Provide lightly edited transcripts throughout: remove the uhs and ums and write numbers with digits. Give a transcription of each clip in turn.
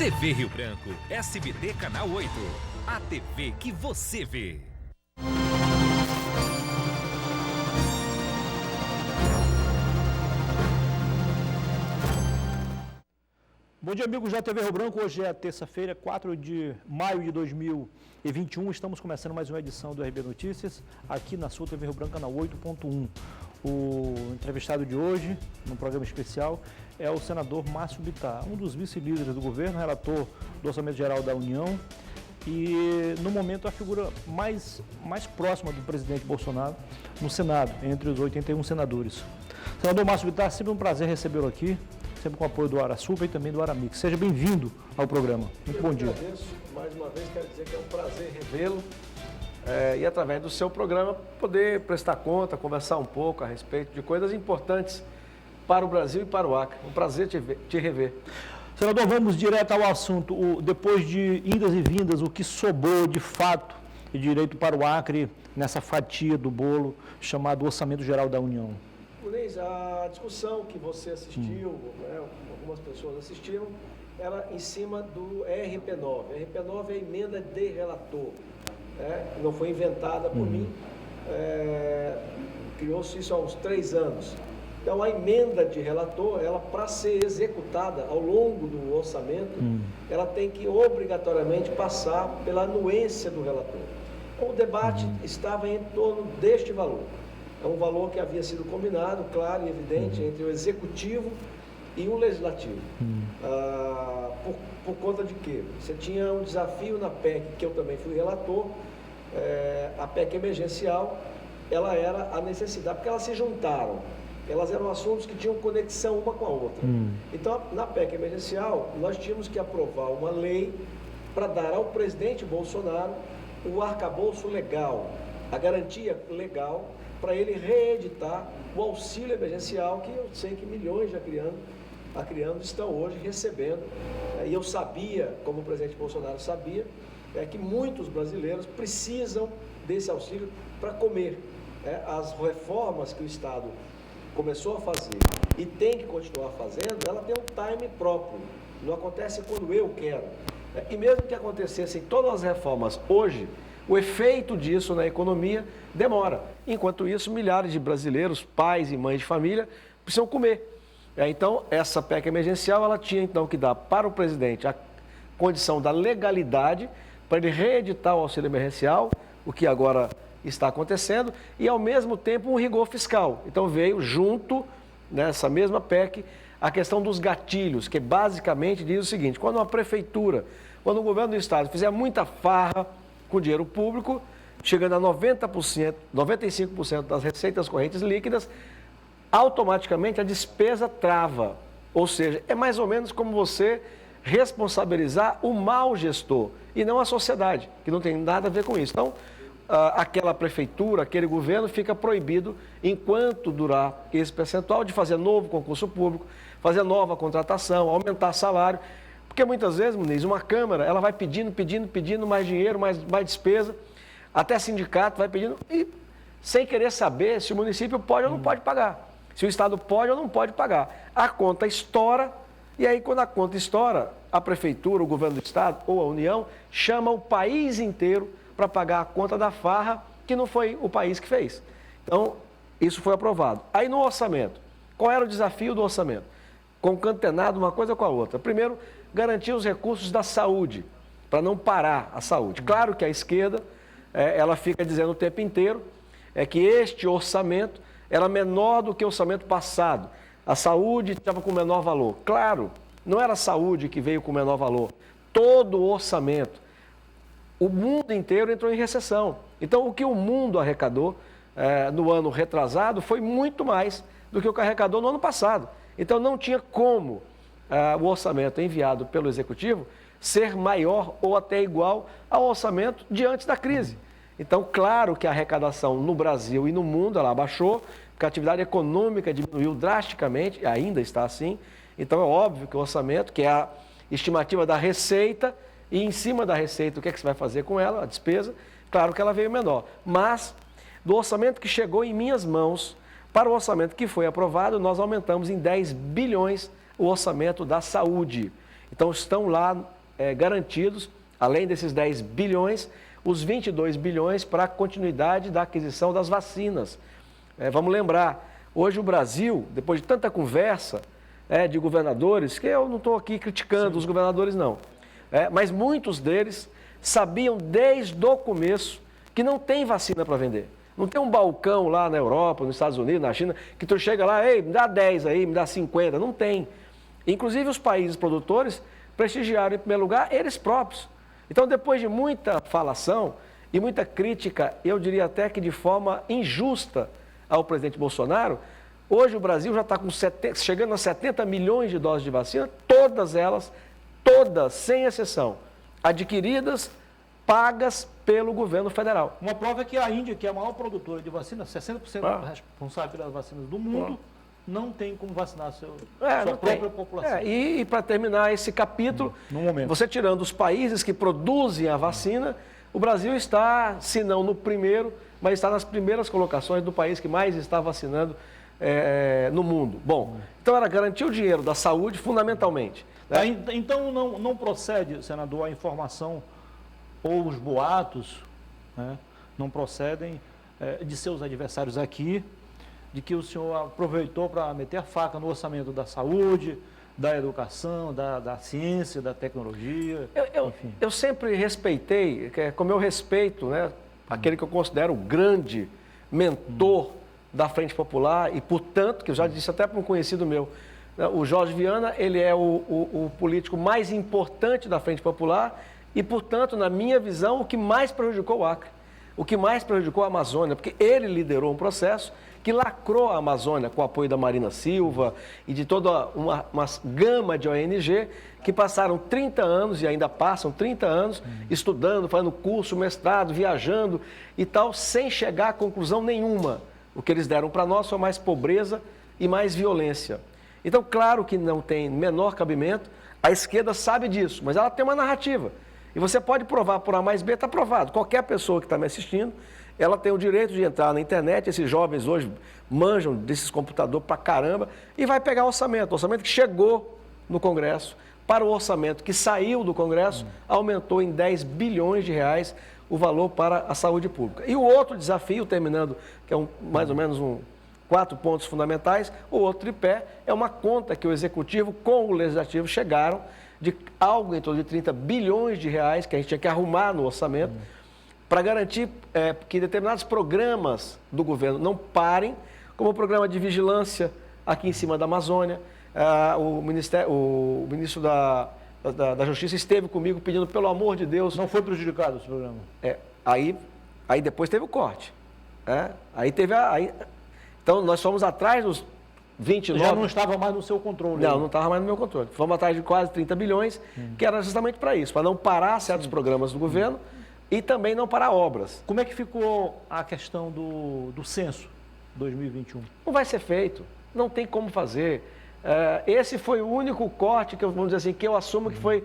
TV Rio Branco, SBT Canal 8. A TV que você vê. Bom dia, amigos da TV Rio Branco. Hoje é terça-feira, 4 de maio de 2021. Estamos começando mais uma edição do RB Notícias, aqui na sua TV Rio Branco, canal 8.1. O entrevistado de hoje, no programa especial, é o senador Márcio Bittar, um dos vice-líderes do governo, relator do Orçamento Geral da União e, no momento, a figura mais próxima do presidente Bolsonaro no Senado, entre os 81 senadores. Senador Márcio Bittar, sempre um prazer recebê-lo aqui, sempre com o apoio do Araçupa e também do Aramix. Seja bem-vindo ao programa. Muito bom dia. Eu agradeço. Mais uma vez, quero dizer que é um prazer revê-lo e, através do seu programa, poder prestar conta, conversar um pouco a respeito de coisas importantes para o Brasil e para o Acre. Um prazer te rever. Senador, vamos direto ao assunto. Depois de indas e vindas, o que sobrou de fato de direito para o Acre nessa fatia do bolo chamado Orçamento Geral da União? Munez, a discussão que você assistiu, algumas pessoas assistiram, era em cima do RP9. RP9 é a emenda de relator, não foi inventada por mim, criou-se isso há uns 3 anos. Então, a emenda de relator, ela para ser executada ao longo do orçamento, ela tem que obrigatoriamente passar pela anuência do relator. Então, o debate estava em torno deste valor. É um valor que havia sido combinado, claro e evidente, entre o Executivo e o Legislativo. Por conta de quê? Você tinha um desafio na PEC, que eu também fui relator, a PEC emergencial, ela era a necessidade, porque elas se juntaram. Elas eram assuntos que tinham conexão uma com a outra. Então, na PEC emergencial, nós tínhamos que aprovar uma lei para dar ao presidente Bolsonaro o arcabouço legal, a garantia legal, para ele reeditar o auxílio emergencial, que eu sei que milhões de acriandos estão hoje recebendo. E eu sabia, como o presidente Bolsonaro sabia, que muitos brasileiros precisam desse auxílio para comer. As reformas que o Estado começou a fazer e tem que continuar fazendo, ela tem um time próprio. Não acontece quando eu quero. E mesmo que acontecessem todas as reformas hoje, o efeito disso na economia demora. Enquanto isso, milhares de brasileiros, pais e mães de família, precisam comer. Então, essa PEC emergencial, ela tinha então que dar para o presidente a condição da legalidade para ele reeditar o auxílio emergencial, o que agora está acontecendo, e ao mesmo tempo um rigor fiscal. Então veio junto, nessa mesma PEC, a questão dos gatilhos, que basicamente diz o seguinte: quando uma prefeitura, quando o governo do estado fizer muita farra com dinheiro público, chegando a 90%, 95% das receitas correntes líquidas, automaticamente a despesa trava. Ou seja, é mais ou menos como você responsabilizar o mau gestor e não a sociedade, que não tem nada a ver com isso. Então, aquela prefeitura, aquele governo fica proibido, enquanto durar esse percentual, de fazer novo concurso público, fazer nova contratação, aumentar salário. Porque muitas vezes, Muniz, uma Câmara, ela vai pedindo mais dinheiro, mais despesa, até sindicato vai pedindo, e sem querer saber se o município pode ou não pode pagar, se o Estado pode ou não pode pagar. A conta estoura, e aí quando a conta estoura, a prefeitura, o governo do Estado ou a União chama o país inteiro para pagar a conta da farra, que não foi o país que fez. Então, isso foi aprovado. Aí no orçamento, qual era o desafio do orçamento? Concatenado uma coisa com a outra. Primeiro, garantir os recursos da saúde, para não parar a saúde. Claro que a esquerda, ela fica dizendo o tempo inteiro que este orçamento era menor do que o orçamento passado. A saúde estava com menor valor. Claro, não era a saúde que veio com menor valor. Todo o orçamento, o mundo inteiro entrou em recessão. Então, o que o mundo arrecadou no ano retrasado foi muito mais do que o que arrecadou no ano passado. Então, não tinha como o orçamento enviado pelo Executivo ser maior ou até igual ao orçamento de antes da crise. Então, claro que a arrecadação no Brasil e no mundo ela abaixou, porque a atividade econômica diminuiu drasticamente, ainda está assim. Então, é óbvio que o orçamento, que é a estimativa da receita, e em cima da receita, o que é que você vai fazer com ela, a despesa, claro que ela veio menor. Mas, do orçamento que chegou em minhas mãos para o orçamento que foi aprovado, nós aumentamos em 10 bilhões o orçamento da saúde. Então, estão lá garantidos, além desses 10 bilhões, os 22 bilhões para a continuidade da aquisição das vacinas. Vamos lembrar, hoje o Brasil, depois de tanta conversa de governadores, que eu não estou aqui criticando os governadores não, mas muitos deles sabiam desde o começo que não tem vacina para vender. Não tem um balcão lá na Europa, nos Estados Unidos, na China, que tu chega lá, ei, me dá 10 aí, me dá 50. Não tem. Inclusive os países produtores prestigiaram em primeiro lugar eles próprios. Então, depois de muita falação e muita crítica, eu diria até que de forma injusta ao presidente Bolsonaro, hoje o Brasil já está chegando a 70 milhões de doses de vacina, todas elas, todas, sem exceção, adquiridas, pagas pelo governo federal. Uma prova é que a Índia, que é a maior produtora de vacinas, 60% responsável pelas vacinas do mundo, não tem como vacinar sua própria população. E para terminar esse capítulo, você tirando os países que produzem a vacina, o Brasil está, se não no primeiro, mas está nas primeiras colocações do país que mais está vacinando no mundo. Bom, então era garantir o dinheiro da saúde fundamentalmente. Né? Então não procede, senador, a informação ou os boatos, né, não procedem de seus adversários aqui, de que o senhor aproveitou para meter a faca no orçamento da saúde, da educação, da ciência, da tecnologia, enfim. Eu sempre respeitei, como eu respeito, né, aquele que eu considero o grande mentor da Frente Popular e, portanto, que eu já disse até para um conhecido meu, o Jorge Viana, ele é o político mais importante da Frente Popular e, portanto, na minha visão, o que mais prejudicou o Acre, o que mais prejudicou a Amazônia, porque ele liderou um processo que lacrou a Amazônia com o apoio da Marina Silva e de toda uma gama de ONG que passaram 30 anos e ainda passam 30 anos estudando, fazendo curso, mestrado, viajando e tal, sem chegar a conclusão nenhuma. O que eles deram para nós foi mais pobreza e mais violência. Então, claro que não tem menor cabimento, a esquerda sabe disso, mas ela tem uma narrativa. E você pode provar por A mais B, está provado. Qualquer pessoa que está me assistindo, ela tem o direito de entrar na internet, esses jovens hoje manjam desses computadores pra caramba, e vai pegar o orçamento que chegou no Congresso, para o orçamento que saiu do Congresso, aumentou em 10 bilhões de reais o valor para a saúde pública. E o outro desafio, terminando, que é mais ou menos 4 pontos fundamentais, o outro tripé é uma conta que o Executivo com o Legislativo chegaram de algo em torno de 30 bilhões de reais que a gente tinha que arrumar no orçamento para garantir que determinados programas do governo não parem, como o programa de vigilância aqui em cima da Amazônia. O ministro da Justiça esteve comigo pedindo, pelo amor de Deus... Não foi prejudicado esse programa? Aí depois teve o corte. Então, nós fomos atrás dos 29... Já não estava mais no seu controle. Não estava mais no meu controle. Fomos atrás de quase 30 bilhões, que era justamente para isso, para não parar certos programas do governo e também não parar obras. Como é que ficou a questão do censo 2021? Não vai ser feito, não tem como fazer. Esse foi o único corte que vamos dizer assim, que eu assumo que foi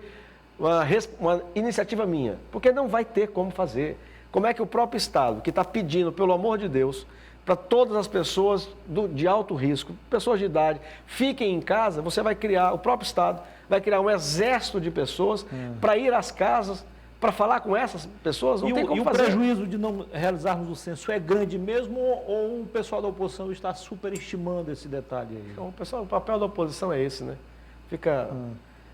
uma iniciativa minha, porque não vai ter como fazer. Como é que o próprio Estado, que está pedindo, pelo amor de Deus, para todas as pessoas de alto risco, pessoas de idade, fiquem em casa, você vai criar, o próprio Estado vai criar um exército de pessoas para ir às casas, para falar com essas pessoas, não tem como fazer. E o prejuízo de não realizarmos o censo é grande mesmo ou o pessoal da oposição está superestimando esse detalhe aí? Então, o papel da oposição é esse, né?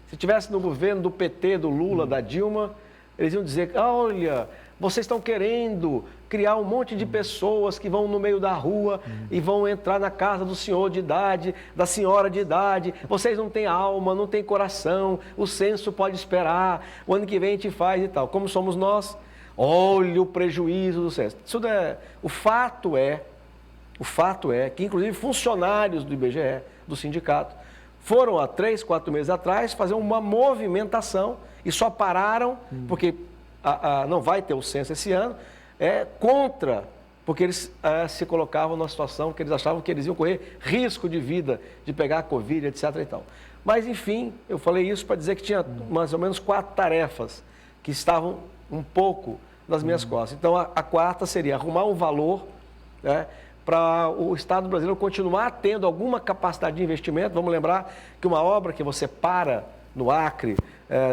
Se tivesse no governo do PT, do Lula, da Dilma, eles iam dizer, olha, vocês estão querendo criar um monte de pessoas que vão no meio da rua e vão entrar na casa do senhor de idade, da senhora de idade. Vocês não têm alma, não têm coração, o censo pode esperar, o ano que vem a gente faz e tal. Como somos nós, olha o prejuízo do censo. O fato é que, inclusive, funcionários do IBGE, do sindicato, foram há 3, 4 meses atrás fazer uma movimentação e só pararam porque não vai ter o censo esse ano, contra, porque eles se colocavam numa situação que eles achavam que eles iam correr risco de vida, de pegar a Covid, etc. e tal. Mas, enfim, eu falei isso para dizer que tinha mais ou menos 4 tarefas que estavam um pouco nas minhas costas. Então, a quarta seria arrumar um valor, né, para o Estado brasileiro continuar tendo alguma capacidade de investimento. Vamos lembrar que uma obra que você para no Acre,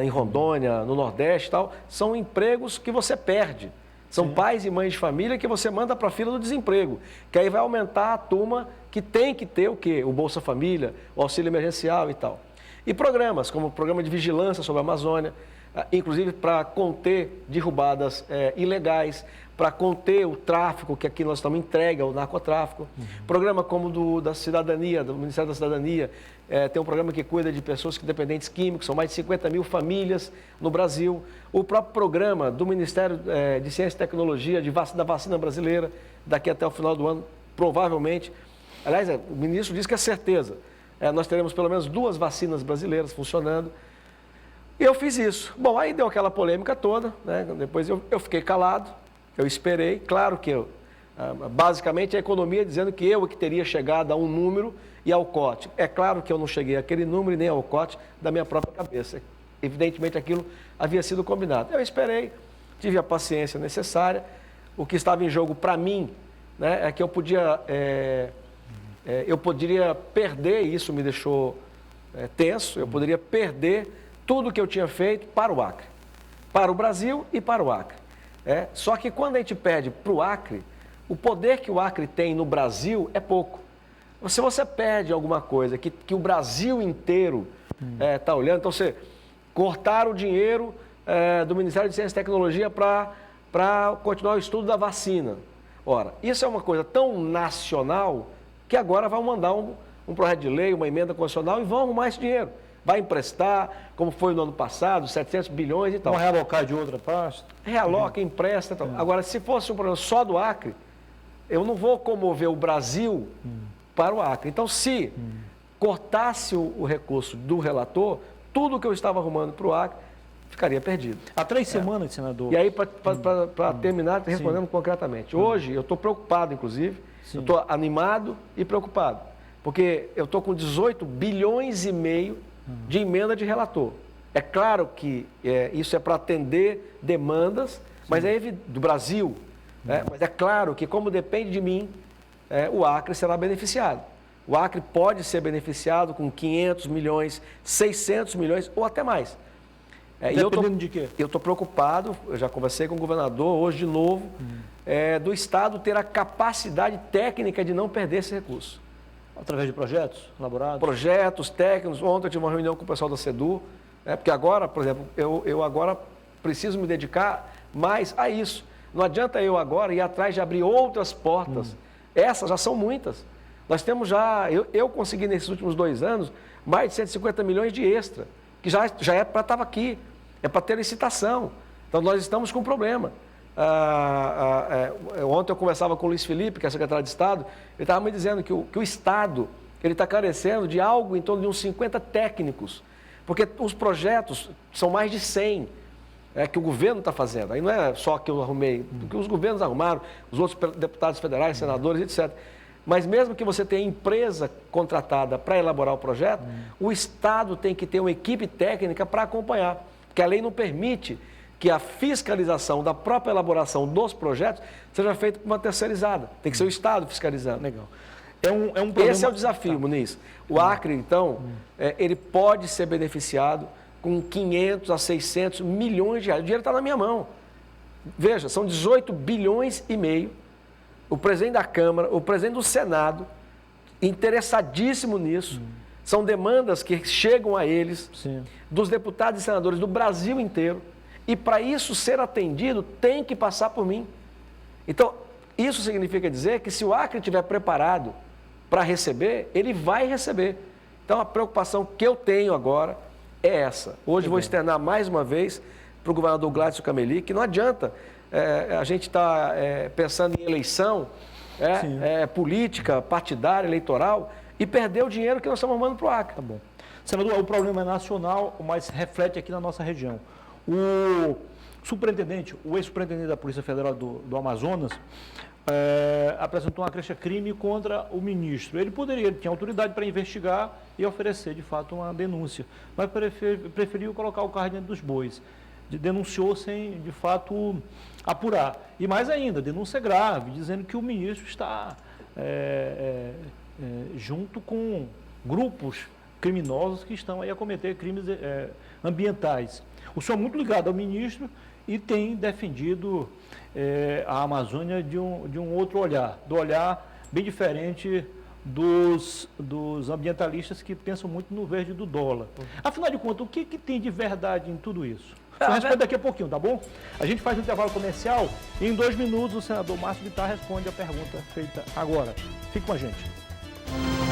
em Rondônia, no Nordeste e tal, são empregos que você perde. São pais e mães de família que você manda para a fila do desemprego, que aí vai aumentar a turma que tem que ter o quê? O Bolsa Família, o auxílio emergencial e tal. E programas, como o programa de vigilância sobre a Amazônia, inclusive para conter derrubadas ilegais, para conter o tráfico, que aqui nós estamos entregue ao narcotráfico. Programa como da cidadania, do Ministério da Cidadania, tem um programa que cuida de pessoas dependentes químicos, são mais de 50 mil famílias no Brasil. O próprio programa do Ministério de Ciência e Tecnologia, da vacina brasileira, daqui até o final do ano, provavelmente. Aliás, o ministro disse que é certeza. Nós teremos pelo menos 2 vacinas brasileiras funcionando. E eu fiz isso. Bom, aí deu aquela polêmica toda, né? Depois eu fiquei calado, eu esperei. Claro que basicamente a economia dizendo que eu que teria chegado a um número e ao corte. É claro que eu não cheguei àquele número e nem ao corte da minha própria cabeça. Evidentemente aquilo havia sido combinado. Eu esperei, tive a paciência necessária. O que estava em jogo para mim, né, é que eu poderia perder, e isso me deixou tenso, eu poderia perder tudo que eu tinha feito para o Acre, para o Brasil e para o Acre. Só que quando a gente perde para o Acre, o poder que o Acre tem no Brasil é pouco. Se você perde alguma coisa que o Brasil inteiro está olhando, então você cortar o dinheiro do Ministério de Ciência e Tecnologia para continuar o estudo da vacina. Ora, isso é uma coisa tão nacional que agora vão mandar um projeto de lei, uma emenda constitucional e vão arrumar esse dinheiro. Vai emprestar, como foi no ano passado, 700 bilhões e tal. Vão realocar de outra pasta? Realoca, empresta e tal. Agora, se fosse um problema só do Acre, eu não vou comover o Brasil para o Acre. Então, se cortasse o recurso do relator, tudo que eu estava arrumando para o Acre ficaria perdido. Há 3 semanas, senador. E aí, para terminar, respondendo concretamente. Hoje, eu estou preocupado, inclusive, eu estou animado e preocupado, porque eu estou com 18 bilhões e meio de emenda de relator. É claro que isso é para atender demandas, mas do Brasil. Mas é claro que, como depende de mim, o Acre será beneficiado. O Acre pode ser beneficiado com 500 milhões, 600 milhões ou até mais. Dependendo de quê? Eu estou preocupado, eu já conversei com o governador hoje de novo, do Estado ter a capacidade técnica de não perder esse recurso. Através de projetos elaborados? Projetos técnicos. Ontem eu tive uma reunião com o pessoal da SEDU, porque agora, por exemplo, eu agora preciso me dedicar mais a isso. Não adianta eu agora ir atrás de abrir outras portas. Essas já são muitas. Nós temos eu consegui nesses últimos 2 anos, mais de 150 milhões de extra, que já é para estar aqui, é para ter licitação. Então nós estamos com um problema. Ontem eu conversava com o Luiz Felipe, que é secretário de Estado, ele estava me dizendo que o Estado está carecendo de algo em torno de uns 50 técnicos, porque os projetos são mais de 100 que o governo está fazendo. Aí não é só que eu arrumei, que os governos arrumaram, os outros deputados federais, senadores, etc. Mas mesmo que você tenha empresa contratada para elaborar o projeto, o Estado tem que ter uma equipe técnica para acompanhar, porque a lei não permite que a fiscalização da própria elaboração dos projetos seja feita por uma terceirizada. Tem que ser o Estado fiscalizando. Legal. É um problema... Esse é o desafio, Muniz. O Acre, então, ele pode ser beneficiado com 500 a 600 milhões de reais. O dinheiro está na minha mão. Veja, são 18 bilhões e meio. O presidente da Câmara, o presidente do Senado, interessadíssimo nisso. São demandas que chegam a eles, dos deputados e senadores do Brasil inteiro. E para isso ser atendido, tem que passar por mim. Então, isso significa dizer que se o Acre estiver preparado para receber, ele vai receber. Então, a preocupação que eu tenho agora é essa. Hoje vou externar mais uma vez para o governador Gladson Cameli, que não adianta a gente estar pensando em eleição política, partidária, eleitoral, e perder o dinheiro que nós estamos arrumando para o Acre. Tá bom. Senador, o problema é nacional, mas reflete aqui na nossa região. O ex-superintendente da Polícia Federal do Amazonas apresentou uma queixa-crime contra o ministro. Ele tinha autoridade para investigar e oferecer, de fato, uma denúncia, mas preferiu colocar o carro dentro dos bois. Denunciou sem, de fato, apurar. E mais ainda, denúncia grave, dizendo que o ministro está junto com grupos criminosos que estão aí a cometer crimes ambientais. O senhor é muito ligado ao ministro e tem defendido a Amazônia de um outro olhar, do olhar bem diferente dos ambientalistas que pensam muito no verde do dólar. Afinal de contas, o que tem de verdade em tudo isso? Só responde daqui a pouquinho, tá bom? A gente faz um intervalo comercial e em 2 minutos o senador Márcio Bittar responde a pergunta feita agora. Fique com a gente.